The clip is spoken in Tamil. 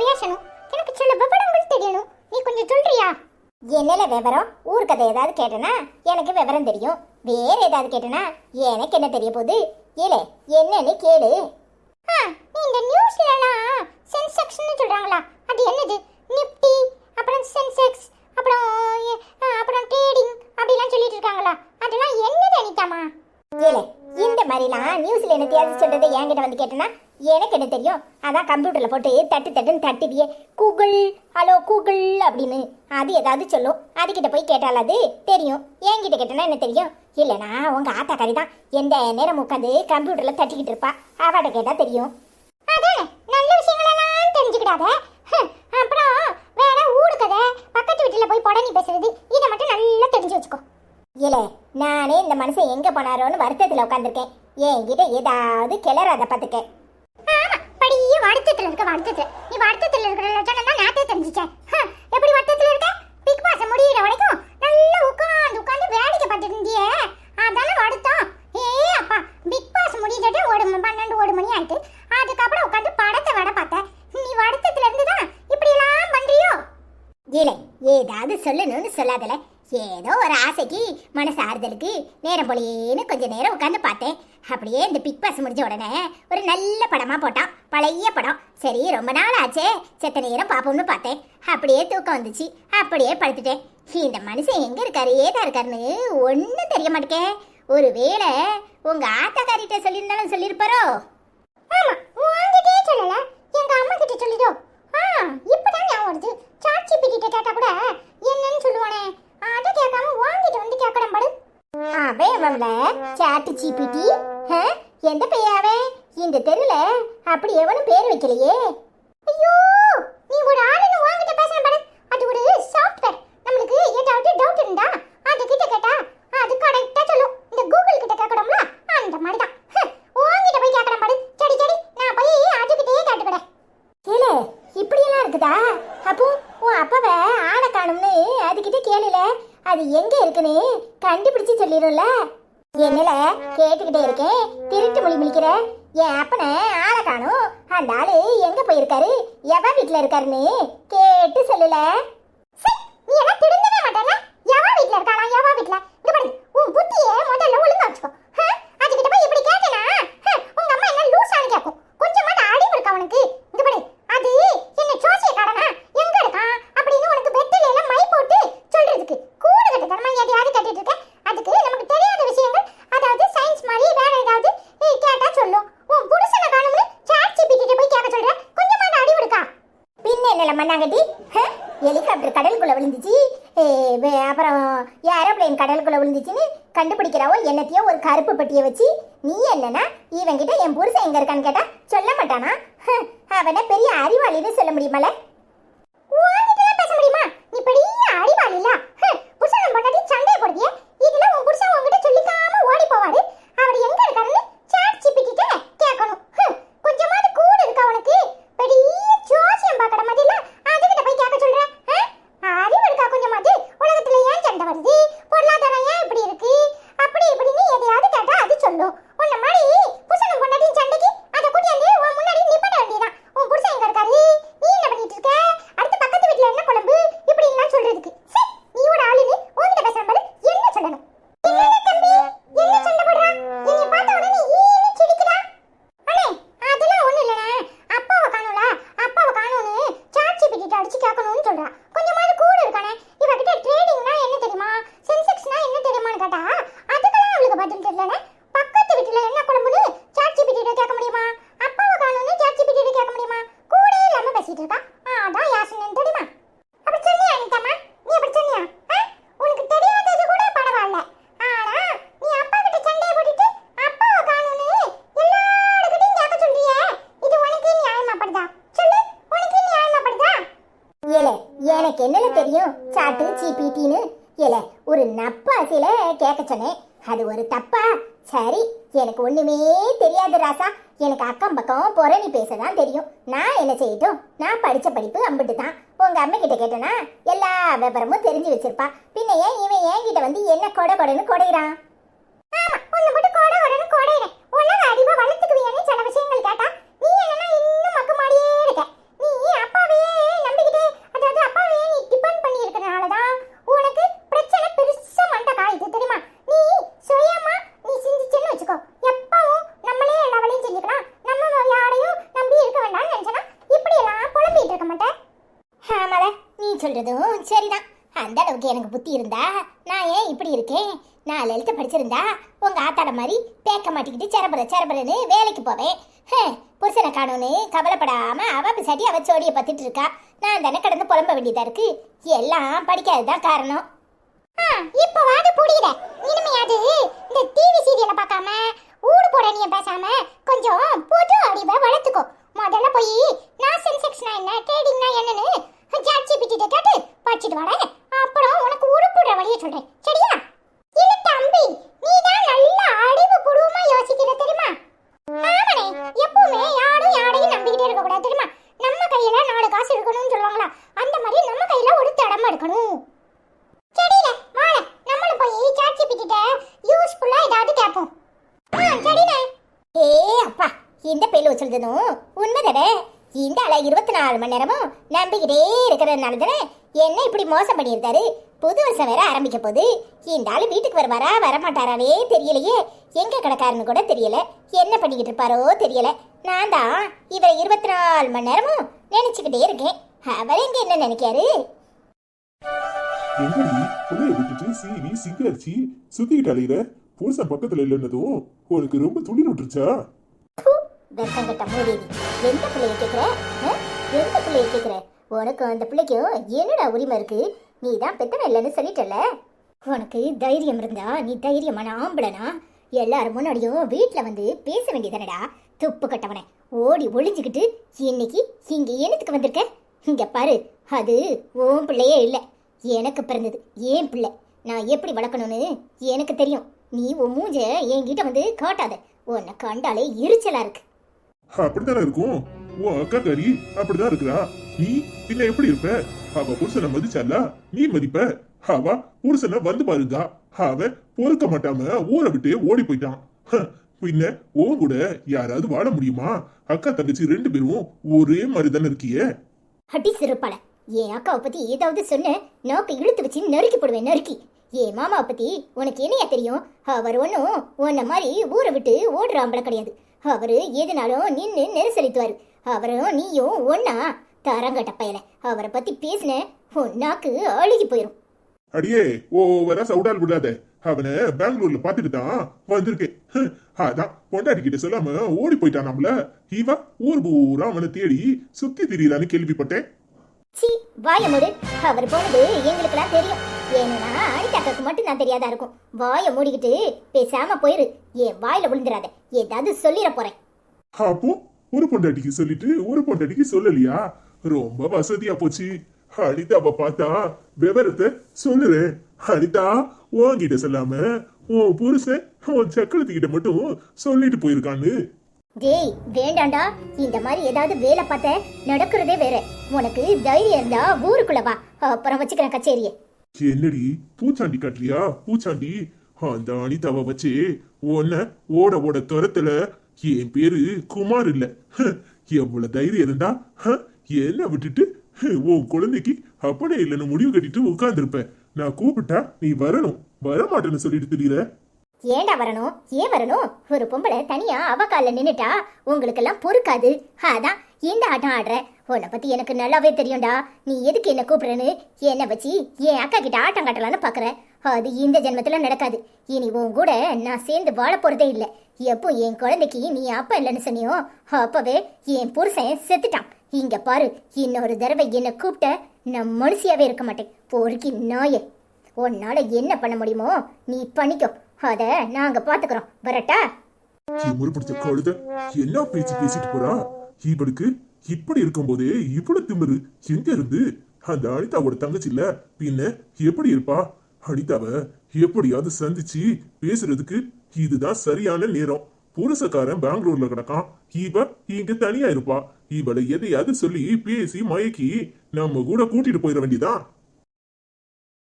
பேசணும். எனக்கு சில விவரங்கள் தெரியணும். நீ கொஞ்சம் சொல்றியா? என்னல விவரம்? ஊர் கதை ஏதாவது கேட்டனா எனக்கு விவரம் தெரியும். வேற ஏதாவது கேட்டனா எனக்கு என்ன தெரிய போகுது? ஏலே என்னன்னு கேளு. நீ இந்த நியூஸ்லலாம் சென்செக்ஸ்னு சொல்றாங்களா? அது என்னது? நிஃப்டி, அப்புறம் சென்செக்ஸ், அப்புறம் அப்புறம் ட்ரேடிங் அப்படிலாம் சொல்லிட்டு இருக்காங்களா? அதெல்லாம் என்னது அனிதாமா? ஏலே இந்த மாதிரிலாம் நியூஸ்ல என்ன தெரியாது சொல்றதை என்கிட்ட வந்து கேட்டனா எனக்கு என்ன தெரியும்? அதான் கம்ப்யூட்டர்ல போட்டு தட்டுன்னு தட்டுவியே கூகுள், ஹலோ கூகுள் அப்படின்னு அது ஏதாவது சொல்லும். அதுகிட்ட போய் கேட்டால் அது தெரியும். என்கிட்ட கேட்டனா என்ன தெரியும்? இல்லைனா உங்க ஆத்தாக்காரி தான் எந்த நேரம் உட்காந்து கம்ப்யூட்டர்ல தட்டிக்கிட்டு இருப்பா. அவட கேட்டா தெரியும். அதானே நல்ல விஷயங்களெல்லாம் தெரிஞ்சுக்கிடாத. அப்புறம் வேற ஊடு கதை, பக்கத்து வீட்டுல போய் புடனி பேசுறது, இதை மட்டும் நல்லா தெரிஞ்சு வச்சுக்கோ. இல்ல நானே இந்த மனுஷன் எங்க போனாரோன்னு வருத்தத்துல உட்காந்துருக்கேன். என்கிட்ட ஏதாவது கிளறாத பாத்துக்க. ஆமா, படியே வருத்தத்துல இருக்க. வருத்தத்துல நீ வருத்தத்துல இருக்கிற லட்சணம் தான் நாட்டே தெரிஞ்சுச்சேன். எப்படி வருத்தத்துல இருக்க? பிக் பாஸ் முடியிற வரைக்கும் நல்லா உட்காந்து வேடிக்கை பார்த்துட்டு இருந்தியே, அதான வருத்தம். அப்பா, பிக் பாஸ் முடிஞ்சிட்டு 12 மணி ஆயிட்டு அதுக்கப்புறம் உட்காந்து படத்தை விட பார்த்த. நீ வருத்தத்துல இருந்துதான் இப்படி எல்லாம் பண்றியோ? இல்ல ஏதாவது சொல்லணும்னு சொல்லாதல. ஏதோ ஒரு ஆசைக்கு மனசு ஆறுதலுக்கு நேரம் போலேன்னு கொஞ்ச நேரம் உட்காந்து பார்த்தேன். அப்படியே இந்த பிக் பாஸ் முடிஞ்ச உடனே ஒரு நல்ல படமா போட்டான், பழைய படம். சரி ரொம்ப நாள் ஆச்சே, செத்த நேரம் பார்ப்போம்னு பார்த்தேன். அப்படியே தூக்கம் வந்துச்சு, அப்படியே படுத்துட்டேன். இந்த மனுஷன் எங்க இருக்காரு ஏதா இருக்காருன்னு ஒன்னும் தெரிய மாட்டேக்கே. ஒருவேளை உங்க ஆத்தாக்காரிட்ட சொல்லியிருந்தாலும் சொல்லியிருப்பாரோ? ஆமா, உன்கிட்டே சொல்லல, எங்க அம்மா கிட்ட சொல்லிடோ. இப்பதான் ஞாபகம் வருது. சாட்சி பிடிட்ட கேட்டா கூட என்னன்னு சொல்லுவானே, அதை கேட்காம வாங்கிட்டு வந்து கேட்கணும் பாரு. அவன் சாட்டு ஜிபிடி எந்த பெயாவே? இந்த தெருல அப்படி எவனும் பேர் வைக்கலையே. ஐயோ, நீ ஒரு ஆளுன்னு வாங்கிட்ட பேசணும் பாரு. அது ஒரு சாஃப்ட்வேர். நம்மளுக்கு ஏதாவது டவுட் இருந்தா அது கிட்ட கேட்டா அது கரெக்டா சொல்லும். இந்த கூகுள் கிட்ட கேட்கணும்ல, அந்த மாதிரி தான். வாங்கிட்ட போய் கேட்கணும் பாரு. சரி நான் போய் அதுகிட்டே கேட்டுக்கிறேன். கேள இப்படியெல்லாம் இருக்குதா? அப்போ உன் அப்பாவை ஆளை காணும்னு அதுகிட்ட கேளுல, அது எங்க இருக்குன்னு கண்டுபிடிச்சு சொல்லிடும்ல. என்னல கேட்டுக்கிட்டே இருக்கேன், திருட்டு மொழி முழிக்கிற. என் அப்பனை ஆளை காணும், அந்த ஆளு எங்க போயிருக்காரு, எவ வீட்டுல இருக்காருன்னு கேட்டு சொல்லல. நீ எல்லாம் திருந்தவே மாட்டேல. எவ வீட்டுல இருக்கானா? எவ வீட்டுல? இங்க பாரு, உன் புத்தியே முதல்ல ஒழுங்கா வச்சுக்கோ. அதுகிட்ட போய் இப்படி கேட்டேனா உங்க அம்மா என்ன லூசான்னு கேட்கும். கொஞ்சமாட்ட அறிவு இருக்கா உனக்கு? இங்க பாரு, அது என்ன ஜோசிய காரனா எங்க இருக்கான் அப்படின்னு உனக்கு வெட்டில எல்லாம் மை போட்டு சொல்றதுக்கு கூடு கட்ட தரமா எதையாவது கட்டிட்டு இருக்க. அதுக்கு நமக்கு தெரியாத விஷயங்கள், அதாவது சயின்ஸ் மாதிரி வேற ஏதாவது கேட்டா சொல்லும். உன் புருஷனை காணும்னு சாட்சி பிடிட்டு போய் கேட்க சொல்ற. கொஞ்சமாட்ட அறிவு இருக்கா? பின்ன என்னல மண்ணாங்கட்டி, ஹெலிகாப்டர் கடலுக்குள்ள விழுந்துச்சு, அப்புறம் ஏரோப்ளேன் கடலுக்குள்ள விழுந்துச்சுன்னு கண்டுபிடிக்கிறாவோ என்னத்தையோ ஒரு கருப்பு பெட்டியை வச்சு. நீ என்னன்னா இவங்கிட்ட என் புருஷன் எங்க இருக்கான்னு கேட்டா சொல்ல மாட்டானா? அவனை பெரிய அறிவாளின்னு சொல்ல முடியுமால? பேச முடியுமா? நீ பெரிய அறிவாளி இல்ல. புருஷன் பொண்டாட்டி சண்டையை போடுதிய, இதுல உன் புருஷன் உன்கிட்ட சொல்லிக்காம ஓடி போவாரு. அவர் எங்க இருக்காருன்னு சாட் ஜிபிடிட்ட கேட்கணும். கொஞ்சமாவது கூட இருக்கா உனக்கு? பெரிய ஜோசியம் பார்க்கற மாதிரி இல்ல அதுகிட்ட போய் கேட்க சொல்ற. அறிவு இருக்கா கொஞ்சமாவது? உலகத்துல ஏன் சண்டை வருது, பொருளாதாரம் ஏன் இப்படி இருக்கு, அப்படி இப்படின்னு எதையாவது கேட்டா அது சொல்லும். உன்ன மாதிரி புருஷன் பொண்டாட்டி சண்டைக்கு அதை கூட்டியாந்து உன் முன்னாடி நிப்பட வேண்டியதான். உன் புருஷன் எங்க இருக்காரு, நீ என்ன பண்ணிட்டு இருக்க, அடுத்து பக்கத்து வீட்டுல என்ன குழம்பு, இப்படி எல்லாம் சொல்றதுக்கு நீ ஒரு ஆளுன்னு உன்கிட்ட பேசுற மாதிரி என்ன சொல்லணும்? என்ன தம்பி, என்ன சண்டை போடுறா? என்னைய பார்த்த உடனே ஈன்னு சிரிக்கிறா. அண்ணே, அதெல்லாம் ஒண்ணு இல்லனே. அப்பாவை காணோம்ல, அப்பாவை காணோன்னு சாட்சி பிடிட்டு அடிச்சு கேட்கணும்னு சொல்றா. கொஞ்சமாவது கூட இருக்கானே. இவகிட்ட ட்ரேடிங்னா என்ன தெரியுமா, சென்செக்ஸ்னா என்ன தெரியுமான்னு கேட்டா அதுக்கெல்லாம் அவளுக்கு பதில் தெரியலனே. பக்கத்து வீட்டுல என்ன குழம்புன்னு சாட்சி பிடிட்டு கேட்க முடியுமா? அப்பாவை காணோன்னு சாட்சி பிடிட்டு கேட்க முடியுமா? கூட இல்லாம பேசிட்டு இருக்கா. அதான் யாசனன்னு தெரியுமா? அப்படி சொன்னியா அனிதாம்மா? நீ அப்படி சொன்னியா? உனக்கு தெரியாதது கூட பரவாயில்ல. ஆனா நீ அப்பா கிட்ட சண்டையை போட்டுட்டு அப்பாவை காணோன்னு எல்லாருக்கிட்டையும் கேட்க சொல்றியே, இது உனக்கு நியாயமா படுதா? சொல்லு, உனக்கு நியாயமா படுதா? ஏலே எனக்கு என்னல தெரியும் சாட்டு ஜிபிடின்னு? ஏல ஒரு நப்பாசில கேட்க சொன்னேன், அது ஒரு தப்பா? சரி எனக்கு ஒண்ணுமே தெரியாது ராசா. எனக்கு அக்கம் பக்கம் புரணி பேசதான் தெரியும். நான் என்ன செய்யட்டும்? நான் படிச்ச படிப்பு அம்பிட்டு தான். உங்க அம்மா கிட்ட கேட்டனா எல்லா விவரமும் தெரிஞ்சு வச்சிருப்பா. பின்ன ஏன் இவன் என்கிட்ட வந்து என்ன கொடை கொடைன்னு கொடைகிறான்? ஆமா, ஒண்ணு மட்டும் கொடை கொடைன்னு கொடைறேன். உலக அறிவை வளர்த்துக்குவியானே சில விஷயங்கள் கேட்டா நீ என்னன்னா இன்னும் மக்கு மாடியே இருக்க. நீ அப்பாவே சொல்றதும் சரிதான். அந்த அளவுக்கு எனக்கு புத்தி இருந்தா நான் ஏன் இப்படி இருக்கேன்? நான் லலித படிச்சிருந்தா உங்க ஆத்தாட மாதிரி பேக்க மாட்டிக்கிட்டு சரபரன்னு வேலைக்கு போவேன். புருஷனை காணும்னு கவலைப்படாம அவ பிசாட்டி அவ சோடியை பத்திட்டு இருக்கா. நான் தானே கடந்து புலம்ப வேண்டியதா இருக்கு. எல்லாம் படிக்காததான் காரணம். இப்ப வாடு புடியிட. இனிமையாது இந்த டிவி சீரியலை பார்க்காம ஊடு போட நீ பேசாம கொஞ்சம் புது அறிவை வளர்த்துக்கோ. முதல்ல போய் நான் சென்செக்ஸ்னா என்ன ட்ரேடிங்னா என்னன்னு ChatGPT கேட்டு படிச்சிட்டு வரேன். அப்புறம் உனக்கு உருப்புற வழியை சொல்றேன், சரியா? இல்ல தம்பி, நீ தான் நல்ல அறிவு பூர்வமா யோசிக்கிற தெரியுமா? ஆமாண்ணே, எப்பவுமே யாரையும் நம்பிக்கிட்டே இருக்க கூடாது தெரியுமா? நம்ம கையில 4 காசு இருக்கணும்னு சொல்லுவாங்களா, அந்த மாதிரி நம்ம கையில ஒரு தடமா இருக்கணும். சரிண்ணே, வாழ நம்மளும் போய் ChatGPT யூஸ்ஃபுல்லா ஏதாவது கேட்போம். சரிண்ணே. ஏ அப்பா, இந்த பேலு சொல்றதும் உண்மைதானே? இந்த ஆள 24 மணி நேரமும் நம்பிக்கிட்டே இருக்கிறதுனால தானே என்ன இப்படி மோசம் பண்ணியிருந்தாரு. புது வருஷம் வேற ஆரம்பிக்க போகுது. இந்த ஆளு வீட்டுக்கு வருவாரா வரமாட்டாராவே தெரியலையே. எங்க கிடக்காருன்னு கூட தெரியல. என்ன பண்ணிக்கிட்டு இருப்பாரோ தெரியல. நான் தான் இவரை 24 மணி நேரமும் நினைச்சுக்கிட்டே இருக்கேன். அவர் எங்க என்ன நினைக்காரு? எங்கடி புள்ளைய விட்டுட்டு சீவி சிங்கரிச்சு சுத்திக்கிட்டு அலையிற? புருஷன் பக்கத்துல இல்லைன்னதும் உனக்கு ரொம்ப துணி விட்டுருச்சா? வெக்கங்கட்ட மூதேவி, எந்த பிள்ளைய கேட்குற? எந்த பிள்ளைய கேட்குற? உனக்கும் அந்த பிள்ளைக்கும் என்னடா உரிமை இருக்கு? நீ தான் பெத்தன இல்லைன்னு சொல்லிட்டல. உனக்கு தைரியம் இருந்தா நீ தைரியமான ஆம்பளனா எல்லாரும் முன்னாடியும் வீட்டில் வந்து பேச வேண்டியதானடா. துப்பு கட்டவனே, ஓடி ஒளிஞ்சுக்கிட்டு இன்னைக்கு இங்க என்னத்துக்கு வந்திருக்க? இங்க பாரு, அது உன் பிள்ளையே இல்லை, எனக்கு பிறந்தது ஏன் பிள்ளை. நான் எப்படி வளர்க்கணும்னு எனக்கு தெரியும். நீ உன் மூஞ்ச என்கிட்ட வந்து காட்டாத. உன்னை கண்டாலே எரிச்சலா இருக்கு. அப்படித்தானே இருக்கும். உன் அக்கா கறி அப்படிதான் இருக்கிறா. நீ பின்ன எப்படி இருப்ப? அவ புருஷனை மதிச்சாலா நீ மதிப்ப? அவ புருஷனை வந்து பாருங்க, அவன் பொறுக்க மாட்டாம ஊரை விட்டு ஓடி போயிட்டான். பின்ன உன் கூட யாராவது வாழ முடியுமா? அக்கா தங்கச்சி 2 பேரும் ஒரே மாதிரி தானே இருக்கியே. அடி சிறுப்பால, என் அக்காவை பத்தி ஏதாவது சொன்ன நோக்கை இழுத்து வச்சு நறுக்கி போடுவேன், நறுக்கி. என் மாமாவை பத்தி உனக்கு என்னையா தெரியும்? அவர் ஒன்றும் உன்ன மாதிரி ஊரை விட்டு ஓடுற ஆம்பளை கிடையாது. அவரு எதுனாலும் நின்று நெரிசலித்துவாரு. அவரும் நீயும் ஒன்னா தரங்கட்ட பயல. அவரை பத்தி பேசின நாக்கு அழுகி போயிரும். அடியே ஓவரா சவுடால் விடாத. அவனை பெங்களூர்ல பாத்துட்டு தான் வந்திருக்கேன். அதான் பொண்டாடிக்கிட்ட சொல்லாம ஓடி போயிட்டான். நம்மள இவ ஊர் பூரா அவனை தேடி சுத்தி திரியிறான்னு கேள்விப்பட்டேன். சி வாய மூடு. அவர் போனது எங்களுக்கெல்லாம் தெரியும். ஏன்னா அனிதாக்கு மட்டும் நான் தெரியாதா இருக்கும். வாய மூடிக்கிட்டு பேசாம போயிரு. என் வாயில விழுந்துடாத. ஏதாவது சொல்லிட போறேன். அப்போ ஒரு பொண்டாட்டிக்கு சொல்லிட்டு ஒரு பொண்டாட்டிக்கு சொல்லலையா? ரொம்ப வசதியா போச்சு. அனிதாவை பார்த்தா விவரத்தை சொல்லுறேன். அனிதா உன்கிட்ட சொல்லாம உன் புருஷன் உன் சக்கரத்துக்கிட்ட மட்டும் சொல்லிட்டு போயிருக்கான்னு. டேய் வேண்டாண்டா, இந்த மாதிரி ஏதாவது வேலை பார்த்த நடக்கிறதே வேற. உனக்கு தைரியம் இருந்தா ஊருக்குள்ள வா, அப்புறம் வச்சுக்கிறேன் கச்சேரியை. என்னடி பூச்சாண்டி காட்டுறியா? பூச்சாண்டி அந்த அனிதாவை வச்சு உன்னை ஓட ஓட துரத்துல என் பேரு குமார் இல்ல. எவ்வளவு தைரியம் இருந்தா என்ன விட்டுட்டு உன் குழந்தைக்கு அப்பனே இல்லைன்னு முடிவு கட்டிட்டு உட்கார்ந்துருப்ப. நான் கூப்பிட்டா நீ வரணும், வரமாட்டேன்னு சொல்லிட்டு திடீர. ஏண்டா வரணும்? ஏன் வரணும்? ஒரு பொம்பளை தனியா அவ கால நின்னுட்டா உங்களுக்கெல்லாம் பொறுக்காது. அதான் இந்த ஆட்டம் ஆடுற. உன்னை பத்தி எனக்கு நல்லாவே தெரியும்டா. நீ எதுக்கு என்ன கூப்பிடுறேன்னு என்னை வச்சு என் அக்கா கிட்ட ஆட்டம் காட்டலான்னு பாக்குற. அது இந்த ஜென்மத்துல நடக்காது. இனி உன் கூட நான் சேர்ந்து வாழ போறதே இல்லை. எப்போ என் குழந்தைக்கு நீ அப்பா இல்லைன்னு சொன்னியோ அப்பவே என் புருஷன் செத்துட்டான். இங்க பாரு, இன்னொரு தடவை என்ன கூப்பிட்ட நான் மனுஷியாவே இருக்க மாட்டேன். பொறுக்கி நாயே, உன்னால என்ன பண்ண முடியுமோ நீ பண்ணிக்கோ. அத நாங்க பாத்துக்கிறோம். வரட்டா? பிடிச்ச கழுத என்ன பேச்சு பேசிட்டு போறா? இவளுக்கு இப்படி இருக்கும்போதே இவ்வளவு திமிரு எங்க இருந்து? அந்த அனிதாவோட தங்கச்சி இல்ல பின்ன எப்படி இருப்பா? அனிதாவை எப்படியாவது சந்திச்சு பேசுறதுக்கு இதுதான் சரியான நேரம். புருஷக்காரன் பெங்களூர்ல கிடக்கான், இவ இங்க தனியா இருப்பா. இவளை எதையாவது சொல்லி பேசி மயக்கி நம்ம கூட கூட்டிட்டு போயிட வேண்டியதான்.